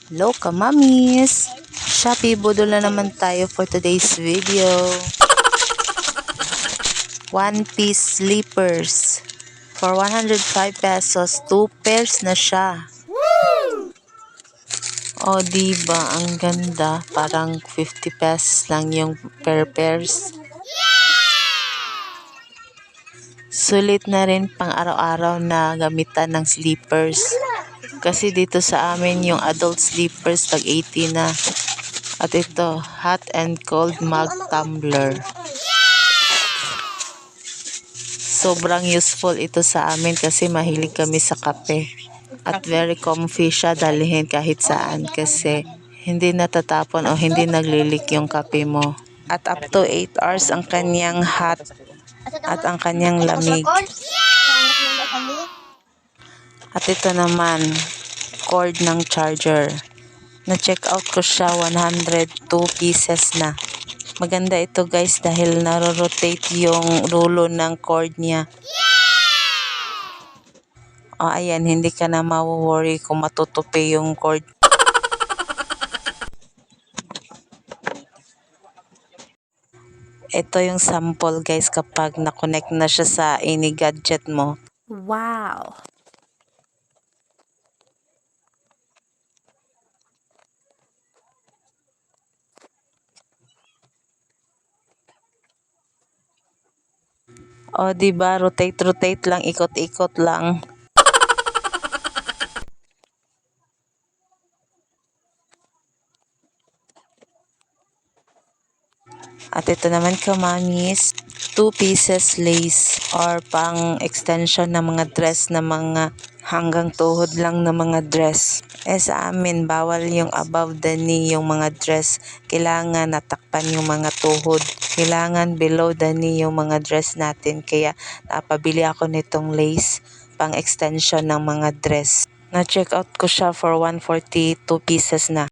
Hello kamamis! Shopee budol na naman tayo for today's video. One piece slippers. For 105 pesos, 2 pairs na siya. O diba, ang ganda. Parang 50 pesos lang yung pairs. Sulit na rin pang araw-araw na gamitan ng slippers. Kasi dito sa amin yung adult slippers tag 80 na. At ito, hot and cold mug tumbler. Sobrang useful ito sa amin kasi mahilig kami sa kape. At very comfy siya dalhin kahit saan kasi hindi natatapon o hindi naglilik yung kape mo. At up to 8 hours ang kanyang hot at ang kanyang lamig. At ito naman, cord ng charger. Na-check out ko siya, 102 pieces na. Maganda ito guys dahil naro-rotate yung rulo ng cord niya. O ayan, hindi ka na mawo-worry kung matutupi yung cord. Ito yung sample guys kapag na-connect na siya sa any gadget mo. Wow! O diba, rotate lang, ikot-ikot lang. At ito naman kamamis, 2 pieces lace or pang extension ng mga dress na mga hanggang tuhod lang na mga dress. Sa amin, bawal yung above the knee yung mga dress. Kailangan natakpan yung mga tuhod. Kailangan below the knee yung mga dress natin. Kaya napabili ako nitong lace pang extension ng mga dress. Na-check out ko siya for 142 pieces na.